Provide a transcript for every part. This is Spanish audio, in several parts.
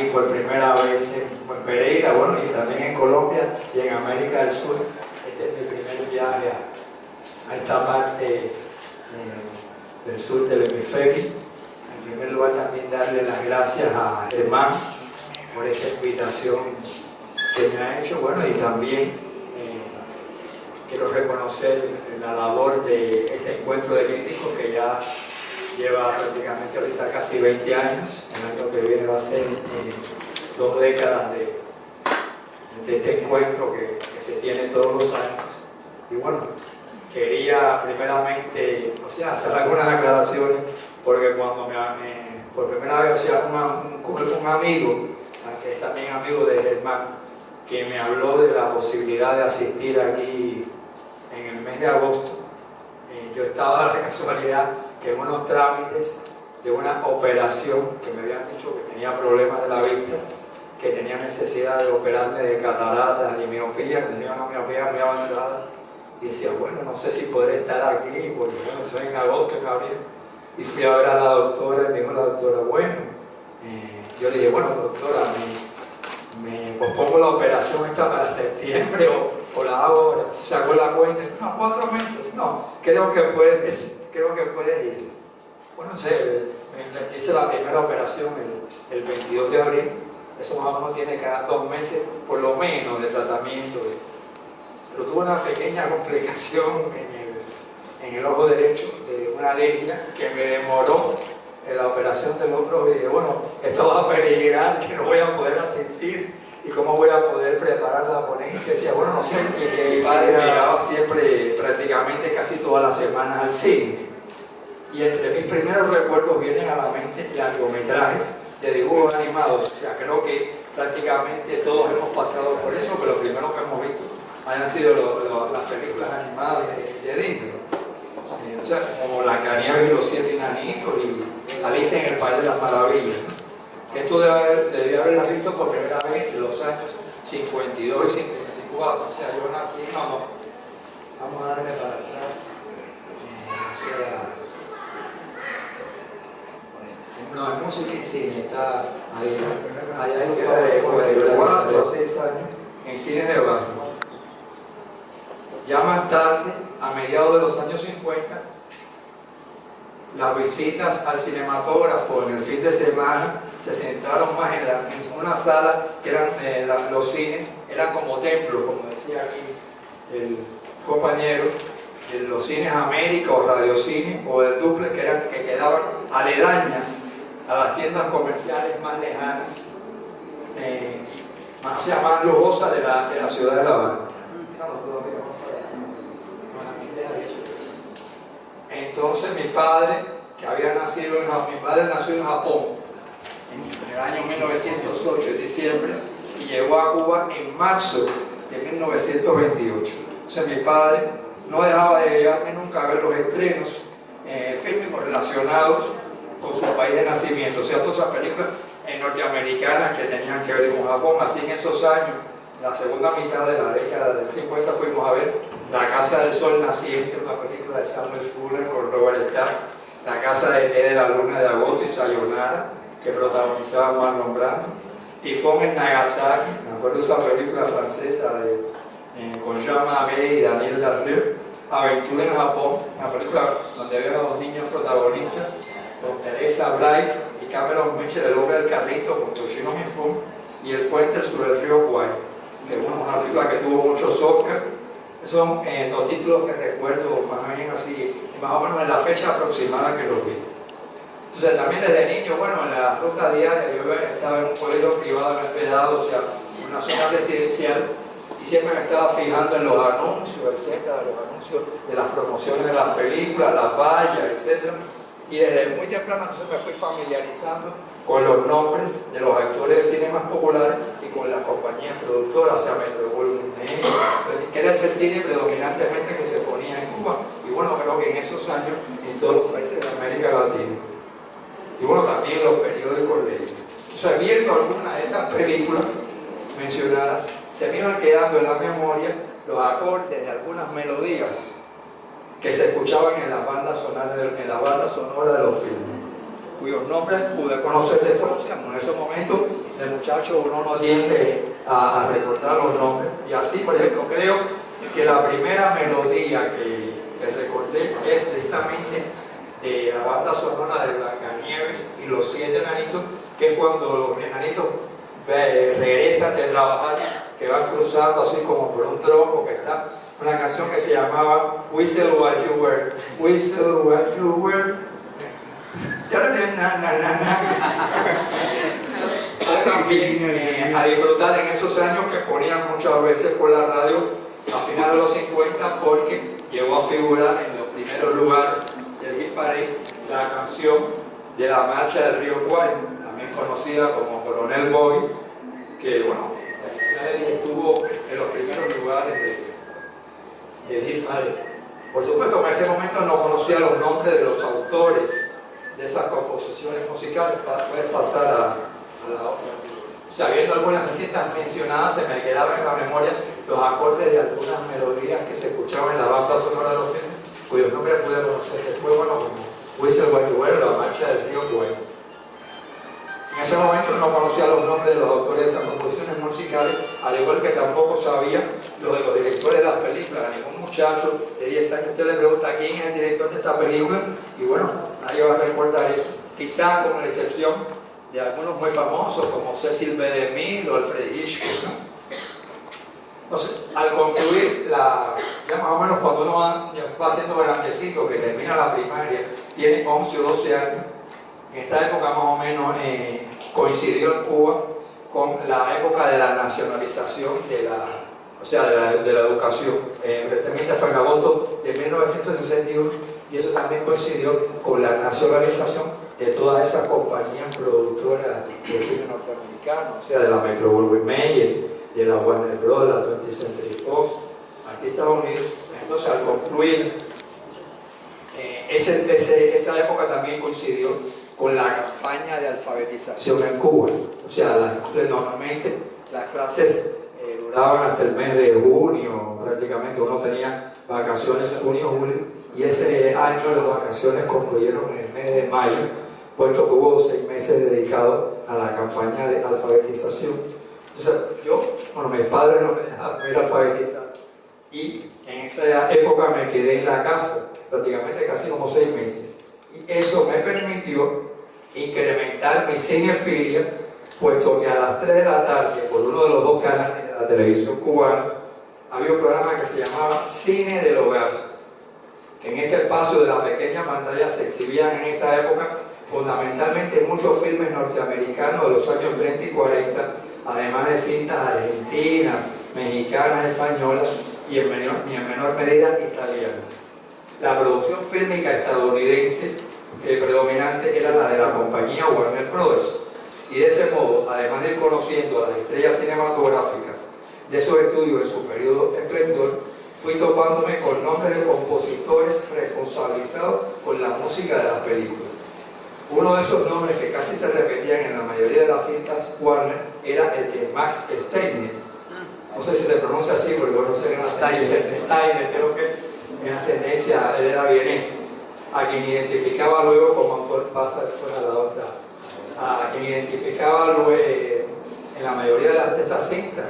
aquí por primera vez en Pereira, bueno, y también en Colombia y en América del Sur. Este es mi primer viaje a esta parte del sur del hemisferio. En primer lugar, también darle las gracias a Germán por esta invitación que me ha hecho, bueno, y también quiero reconocer la labor de este encuentro de críticos que ya lleva prácticamente ahorita casi 20 años. El año que viene va a ser 2 décadas de este encuentro que se tiene todos los años. Y bueno, quería primeramente, hacer algunas aclaraciones, porque cuando por primera vez, un amigo, que es también amigo de Germán, que me habló de la posibilidad de asistir aquí en el mes de agosto, yo estaba de casualidad que en unos trámites de una operación que me habían dicho que tenía problemas de la vista, que tenía necesidad de operarme de cataratas y miopía, tenía una miopía muy avanzada, y decía, bueno, no sé si podré estar aquí, porque bueno, eso es en agosto, en abril. Y fui a ver a la doctora, y me dijo la doctora, bueno, yo le dije, bueno, doctora, me pospongo la operación esta para septiembre o la hago ahora. Se sacó la cuenta, no, 4 meses, no, creo que puedes ir. Bueno, hice la primera operación el 22 de abril, eso más o menos tiene cada 2 meses por lo menos de tratamiento. Pero tuve una pequeña complicación en el ojo derecho de una alergia que me demoró en la operación del otro. Y dije, bueno, esto va a peligrar, que no voy a poder asistir y cómo voy a poder preparar la ponencia. Decía, bueno, no sé, que mi padre miraba siempre, prácticamente casi todas las semanas al cine. Y entre mis primeros recuerdos vienen a la mente largometrajes de dibujos animados. O sea, creo que prácticamente todos hemos pasado por eso, pero lo primero que hemos visto han sido las películas animadas de Disney. O sea, como Blancanieves y los 7 enanitos y Alicia en el País de las Maravillas. Esto debí haberla visto por primera vez en los años 52 y 54. O sea, yo nací, vamos a darle para atrás. No, en música y cine está ahí. Allá en de 44 o 6 años en cine de barrio. Ya más tarde, a mediados de los años 50, las visitas al cinematógrafo en el fin de semana se centraron más en una sala que eran los cines, eran como templos, como decía aquí el compañero, de los cines América o Radiocine o del Duplex, que quedaban aledañas a las tiendas comerciales más lejanas, más lujosas de la ciudad de La Habana. Entonces mi padre, mi padre nació en Japón en el año 1908, en diciembre, y llegó a Cuba en marzo de 1928. Entonces mi padre no dejaba de llevarme nunca a ver los estrenos fílmicos relacionados con su país de nacimiento, o sea, todas esas películas norteamericanas que tenían que ver con Japón. Así en esos años, la segunda mitad de la década del 50, fuimos a ver La Casa del Sol Naciente, una película de Samuel Fuller con Robert Stack, La Casa de la Luna de Agosto y Sayonara, que protagonizaba Marlon Brando, Tifón en Nagasaki, me acuerdo de esa película francesa con Jean Marais y Daniel Darrieux, Aventura en Japón, una película donde había 2 niños protagonistas, con Teresa Bright y Cameron Mitchell, El hombre del carrito, con Toshiro Mifune, y El puente sobre el río Kwai, que es una película que tuvo muchos Oscars. Esos son 2 títulos que recuerdo más bien así, más o menos en la fecha aproximada que los vi. Entonces también desde niño, bueno, en la ruta diaria, yo estaba en un colegio privado en el Pedado, o sea, una zona residencial, y siempre me estaba fijando en los anuncios, etcétera, los anuncios de las promociones de las películas, las vallas, etcétera. Y desde muy temprano entonces me fui familiarizando con los nombres de los actores de cine más populares y con las compañías productoras, o sea, Metro-Goldwyn-Mayer, que era ese cine predominantemente que se ponía en Cuba. Y bueno, creo que en esos años en todos los países de América Latina. Y bueno, también los periódicos de... O sea, viendo algunas de esas películas mencionadas, se me iban quedando en la memoria los acordes de algunas melodías que se escuchaban en las bandas sonoras de los filmes, cuyos nombres pude conocer de forma. En ese momento de muchacho uno no tiende a recordar los nombres. Y así, por ejemplo, creo que la primera melodía que recordé es precisamente de la banda sonora de Blancanieves y los 7 enanitos, que es cuando los enanitos regresan de trabajar, que van cruzando así como por un tronco, que está una canción que se llamaba Whistle While You Were, Whistle While You Were. También a disfrutar en esos años que ponían muchas veces por la radio a finales de los 50, porque llegó a figurar en los primeros lugares del hit parade la canción de la marcha del río Kwai, también conocida como Coronel Boy, que bueno, estuvo en los primeros lugares del hit parade. Por supuesto, en ese momento no conocía los nombres de los autores de esas composiciones musicales. Puedes pasar a la otra. Sabiendo algunas cintas mencionadas, se me quedaban en la memoria los acordes de algunas melodías que se escuchaban en la banda sonora de los filmes, cuyos nombres pude conocer después, bueno, como Whistle While You Were, la marcha del río Kwai. En ese momento no conocía los nombres de los autores de esas composiciones musicales, al igual que tampoco sabía los de los directores de las películas. A ningún muchacho de 10 años usted le pregunta quién es el director de esta película, y bueno, nadie va a recordar eso. Quizá con la excepción de algunos muy famosos como Cecil B. DeMille o Alfred Hitchcock, ¿no? Entonces, al concluir, ya más o menos cuando uno va siendo grandecito, que termina la primaria, tiene 11 o 12 años, en esta época más o menos coincidió en Cuba con la época de la nacionalización de la educación. Precisamente fue en agosto de 1961, y eso también coincidió con la nacionalización de todas esas compañías productoras de cine norteamericano, o sea, de la Metro-Goldwyn-Mayer, de la Warner Bros., la 20th Century Fox, aquí en Estados Unidos. Entonces, al concluir, esa época también coincidió con la campaña de alfabetización en Cuba. O sea, normalmente las clases duraban hasta el mes de junio, prácticamente uno tenía vacaciones junio, julio, y ese año las vacaciones concluyeron en el mes de mayo, puesto que hubo 6 meses dedicados a la campaña de alfabetización. Entonces, mis padres no me dejaron ir a alfabetizar, y en esa época me quedé en la casa, prácticamente casi como 6 meses. Y eso me permitió incrementar mi cinefilia, puesto que a las 3 de la tarde, por uno de los 2 canales de la televisión cubana, había un programa que se llamaba Cine del Hogar. En este espacio de la pequeña pantalla se exhibían en esa época fundamentalmente muchos filmes norteamericanos de los años 30 y 40, además de cintas argentinas, mexicanas, españolas y en menor medida italianas. La producción fílmica estadounidense predominante era la de la compañía Warner Bros. Y de ese modo, además de ir conociendo a las estrellas cinematográficas de esos estudios en su periodo de esplendor, fui topándome con nombres de compositores responsabilizados con la música de las películas. Uno de esos nombres que casi se repetían en la mayoría de las cintas Warner era el de Max Steiner. No sé si se pronuncia así, porque no sé qué es Steiner, creo que en ascendencia él era vienés, a quien identificaba luego como autor, pasa después a la otra, a quien identificaba luego en la mayoría de estas cintas,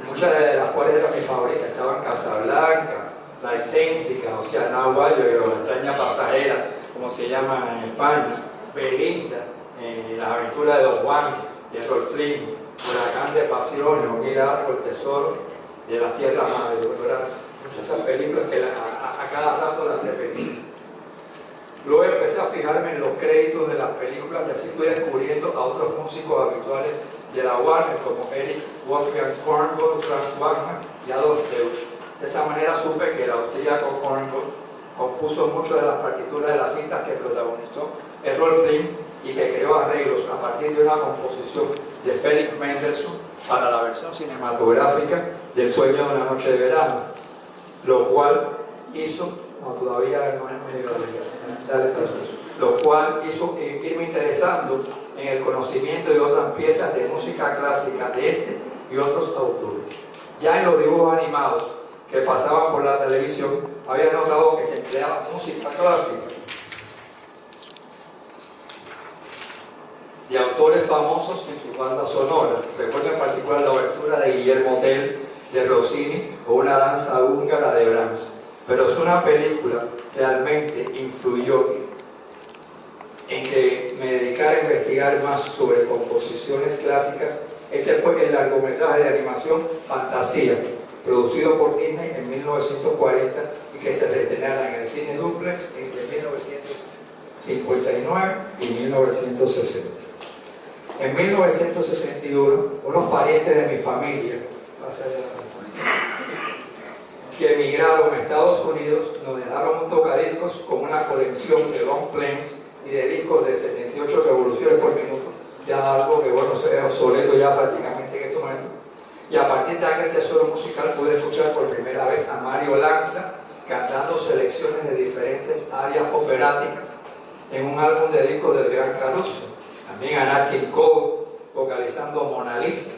muchas de las cuales eran mis favoritas, estaban Casablanca, La Excéntrica, o sea, Nahuayo, La Extraña Pasajera, como se llama en España, Belinda, Las Aventuras de Don Juan, de Rolf Flynn, Huracán de Pasiones, Un Largo, El Tesoro de la Tierra Madre. Eran muchas esas películas que a cada rato las repetí. Luego empecé a fijarme en los créditos de las películas, y así fui descubriendo a otros músicos habituales de la Warner, como Eric Wolfgang Korngold, Franz Wagner y Adolf Deutsch. De esa manera supe que el austríaco Korngold compuso muchas de las partituras de las cintas que protagonizó Rolf Flynn y que creó arreglos a partir de una composición de Felix Mendelssohn para la versión cinematográfica del Sueño de una Noche de Verano, lo cual hizo, irme interesando en el conocimiento de otras piezas de música clásica de este y otros autores. Ya en los dibujos animados que pasaban por la televisión, había notado que se empleaba música clásica. De de autores famosos en sus bandas sonoras. Recuerdo en particular la obertura de Guillermo Tell, de Rossini, o una danza húngara de Brahms. Pero es una película que realmente influyó en que me dedicara a investigar más sobre composiciones clásicas. Este fue el largometraje de animación Fantasía, producido por Disney en 1940 y que se estrenara en el cine Duplex entre 1959 y 1960. En 1961, unos parientes de mi familia, que emigraron a Estados Unidos, nos dejaron un tocadiscos con una colección de long planes y de discos de 78 revoluciones por minuto, ya algo que bueno, se obsoleto ya prácticamente en estos momentos. Y a partir de aquel tesoro musical pude escuchar por primera vez a Mario Lanza cantando selecciones de diferentes áreas operáticas en un álbum de discos del Gran Caruso. También a Nat King Cole vocalizando Mona Lisa,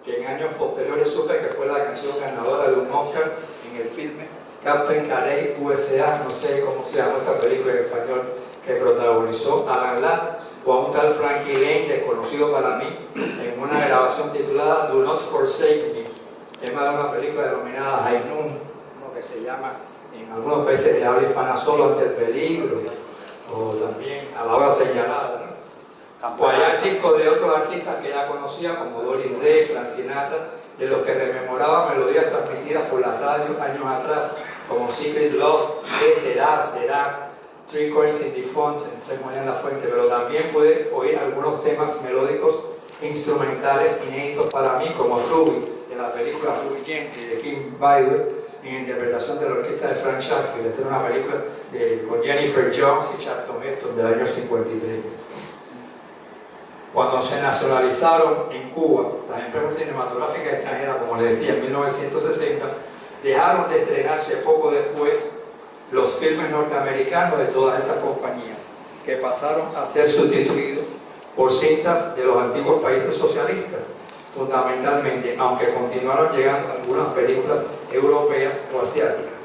que en años posteriores supe que fue la canción ganadora de un Oscar en el filme Captain Cadet USA, no sé cómo se llama esa película en español, que protagonizó Alan Ladd, o a un tal Frankie Lane, desconocido para mí, en una grabación titulada Do Not Forsake Me, tema de una película denominada High Noon, lo que se llama en algunos países de habla hispana Solo ante el peligro, o también A la hora señalada, ¿no? O allá el disco de otros artistas que ya conocía, como Doris Day, Frank Sinatra, de los que rememoraba melodías transmitidas por la radio años atrás, como Secret Love, ¿Qué será? Será, Three Coins in the Font, Tres Monedas en la Fuente, pero también pude oír algunos temas melódicos instrumentales inéditos para mí, como Ruby, de la película Ruby Gentry, de Kim Baider, en interpretación de la orquesta de Frank Schaeffer. Esta es una película con Jennifer Jones y Charlton Heston del año 53. Cuando se nacionalizaron en Cuba las empresas cinematográficas extranjeras, como les decía, en 1960, dejaron de estrenarse poco después los filmes norteamericanos de todas esas compañías, que pasaron a ser sustituidos por cintas de los antiguos países socialistas, fundamentalmente, aunque continuaron llegando algunas películas europeas o asiáticas.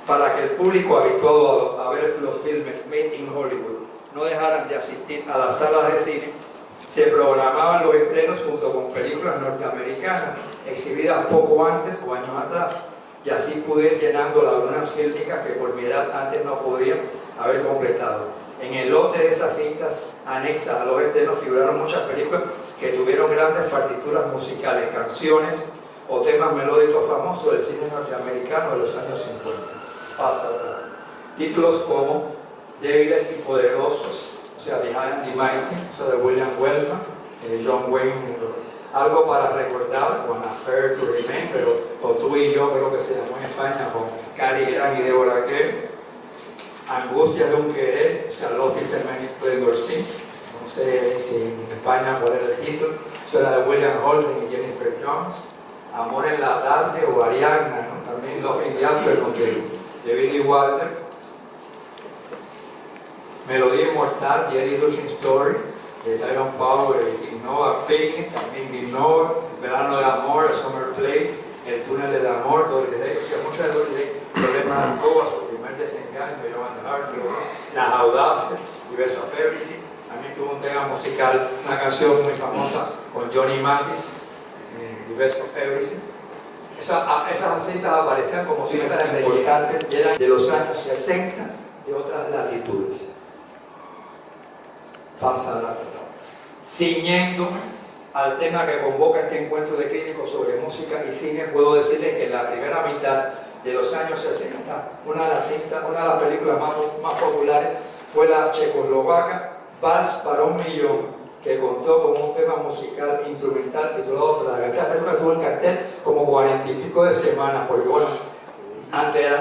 Para que el público habituado a ver los filmes Made in Hollywood no dejaran de asistir a las salas de cine, se programaban los estrenos junto con películas norteamericanas exhibidas poco antes o años atrás, y así pude ir llenando lagunas fílmicas que por mi edad antes no podía haber completado. En el lote de esas cintas anexas a los estrenos figuraron muchas películas que tuvieron grandes partituras musicales, canciones o temas melódicos famosos del cine norteamericano de los años 50. Pasa atrás. Títulos como Débiles y Poderosos, o sea, Behind the Mighty, eso de William Wellman, John Wayne, Algo para Recordar, o An Affair to Remember, o Tú y Yo, creo que se llamó en España, con Cary Grant y Deborah Kerr, Angustia de un Querer, o sea, Love is a Many Splendor Sin, no sé si en España cuál era el título, eso era de William Holden y Jennifer Jones, Amor en la Tarde, o Ariadna, ¿no? También Love in the Afternoon de Billy Wilder, Melodía Inmortal, The Eddie Hutchins Story, de Tyrone Power y Noah Picnic, también Big Noah, Verano de Amor, A Summer Place, El Túnel del Amor, Doris Day, o sea, muchas de Doris Day, Problemas de Alcoba, Su Primer Desengaño, Joan Hart, Las Audaces, Diverso of Everything. También tuvo un tema musical, una canción muy famosa con Johnny Mathis, Diverso of Everything. Esas cintas aparecían como cintas importantes y eran de los años 60 de otras latitudes. Pasa la ciñéndome al tema que convoca este encuentro de críticos sobre música y cine, puedo decirles que en la primera mitad de los años 60, una de las películas más populares fue la checoslovaca Vals para un Millón, que contó con un tema musical instrumental titulado Flaga. Esta película estuvo en cartel como 40 y pico de semanas, porque bueno,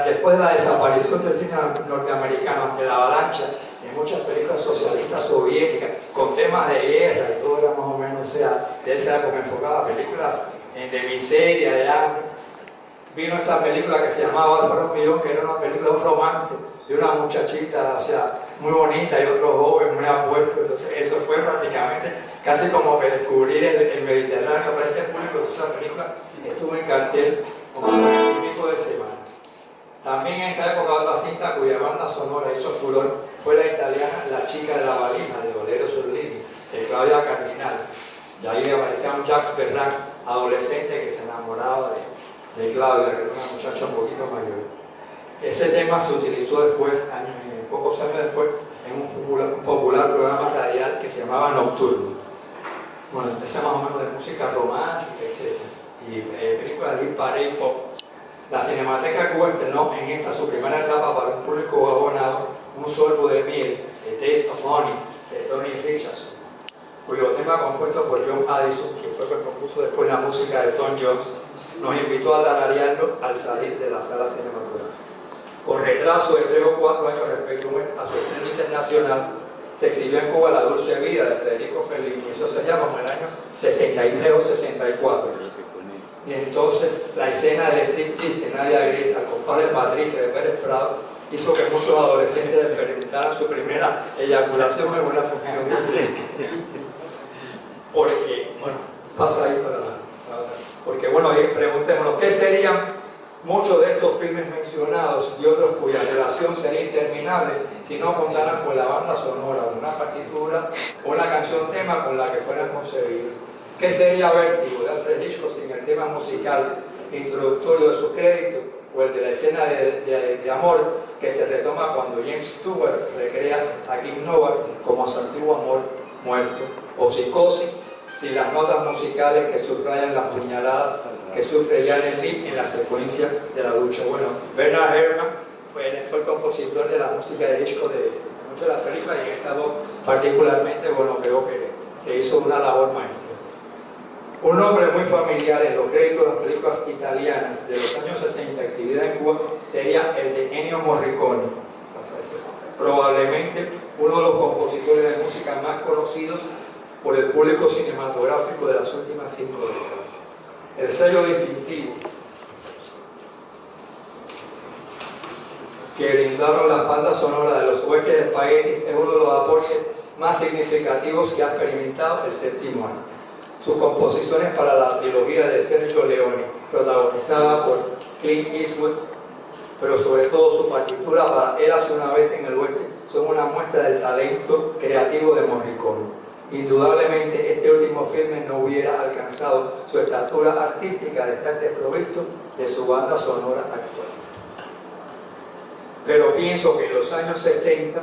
después de la desaparición del cine norteamericano, ante la avalancha de muchas películas socialistas soviéticas con temas de guerra y todo era más o menos, o sea, de esa época enfocada a películas de miseria, de hambre, vino esa película que se llamaba Para un Millón, que era una película, un romance de una muchachita, o sea, muy bonita, y otro joven muy apuesto. Entonces eso fue prácticamente casi como que descubrir el Mediterráneo para este público. Entonces la película estuvo en cartel como 40 y pico de semanas. También en esa época otra cinta cuya banda sonora hizo furor fue la italiana La chica de la valija, de Valerio Sorlini, de Claudia un Jacques Perrin adolescente que se enamoraba de Claudia, que era una muchacha un poquito mayor. Ese tema se utilizó después, pocos años después, en un popular programa radial que se llamaba Nocturno. Bueno, empecé más o menos de música romántica, etc. Y películas de para y pop. La Cinemateca Cuba estrenó en esta su primera etapa para un público abonado Un sorbo de miel, The Taste of Honey, de Tony Richardson, cuyo tema compuesto por John Addison, quien fue el que compuso después la música de Tom Jones, nos invitó a tararearlo al salir de la sala cinematográfica. Con retraso de 3 o 4 años respecto a su estreno internacional, se exhibió en Cuba La Dulce Vida de Federico Fellini, y eso se llama en el año 63 o 64. Y entonces la escena del striptease de Nadia Gris al compás de Patricia de Pérez Prado hizo que muchos adolescentes experimentaran su primera eyaculación en una función de cine. Porque, bueno, pasa ahí para la porque, bueno, preguntémonos, ¿qué serían muchos de estos filmes mencionados y otros cuya relación sería interminable si no contaran con la banda sonora, una partitura o una canción tema con la que fueran concebidos? ¿Qué sería Vértigo de Alfred Hitchcock sin el tema musical introductorio de su crédito o el de la escena de amor que se retoma cuando James Stewart recrea a Kim Novak como a su antiguo amor muerto? O Psicosis sin las notas musicales que subrayan las puñaladas que sufre Janet Leigh en la secuencia de la lucha. Bueno, Bernard Herrmann fue el compositor de la música de Hitchcock de muchas de las películas y en esta voz particularmente, bueno, creo que hizo una labor maestra. Un nombre muy familiar en los créditos de las películas italianas de los años 60 exhibidas en Cuba sería el de Ennio Morricone, probablemente uno de los compositores de música más conocidos por el público cinematográfico de las últimas 5 décadas. El sello distintivo que brindaron las bandas sonoras de los Huestes de Spaghetti es uno de los aportes más significativos que ha experimentado el séptimo arte. Sus composiciones para la trilogía de Sergio Leone, protagonizada por Clint Eastwood, pero sobre todo su partitura para Érase una vez en el oeste, son una muestra del talento creativo de Morricone. Indudablemente este último filme no hubiera alcanzado su estatura artística de estar desprovisto de su banda sonora actual. Pero pienso que en los años 60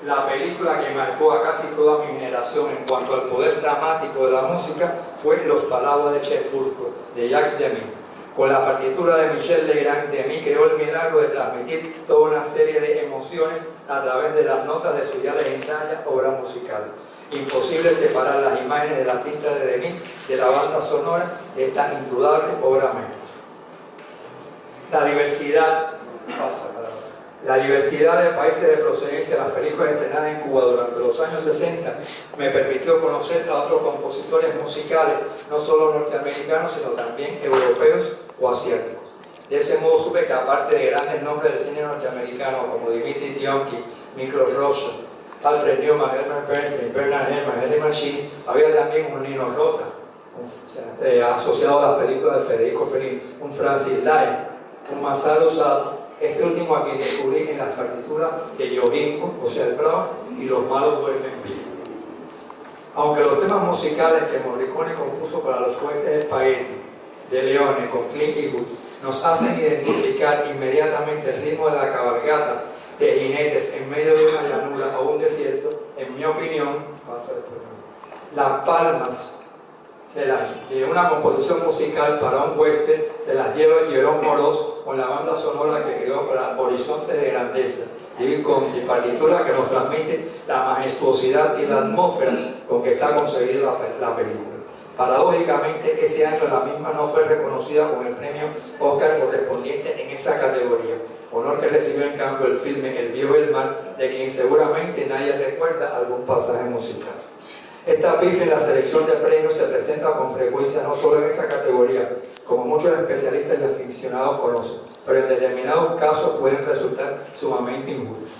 la película que marcó a casi toda mi generación en cuanto al poder dramático de la música fue Los Palabras de Cherburgo, de Jacques Demy. Con la partitura de Michel Legrand, Demy creó el milagro de transmitir toda una serie de emociones a través de las notas de su ya legendaria obra musical. Imposible separar las imágenes de la cinta de Demy de la banda sonora de esta indudable obra maestra. La diversidad de países de procedencia de las películas estrenadas en Cuba durante los años 60 me permitió conocer a otros compositores musicales, no solo norteamericanos, sino también europeos o asiáticos. De ese modo supe que aparte de grandes nombres del cine norteamericano como Dimitri Tiomkin, Miklos Rozsa, Alfred Newman, Elmer Bernstein, Bernard Herrmann, Henry Mancini, había también un Nino Rota, asociado a las películas de Federico Fellini, un Francis Lai, un Masaru Sato, este último a quien descubrí en las partituras de Yojimbo, o sea, el Brown, y Los malos vuelven vivos. Aunque los temas musicales que Morricone compuso para los Huestes de Spaghetti de Leone con Clint Eastwood nos hacen identificar inmediatamente el ritmo de la cabalgata de jinetes en medio de una llanura o un desierto, en mi opinión, las palmas de una composición musical para un western se las lleva Jerome Moroz con la banda sonora que creó para Horizontes de Grandeza, y con partitura que nos transmite la majestuosidad y la atmósfera con que está concebida la película. Paradójicamente, ese año la misma no fue reconocida con el premio Oscar correspondiente en esa categoría, honor que recibió en cambio el filme El viejo y el mar, de quien seguramente nadie recuerda algún pasaje musical. Esta pifia en la selección de premios se presenta con frecuencia no solo en esa categoría, como muchos especialistas y aficionados conocen, pero en determinados casos pueden resultar sumamente injustos.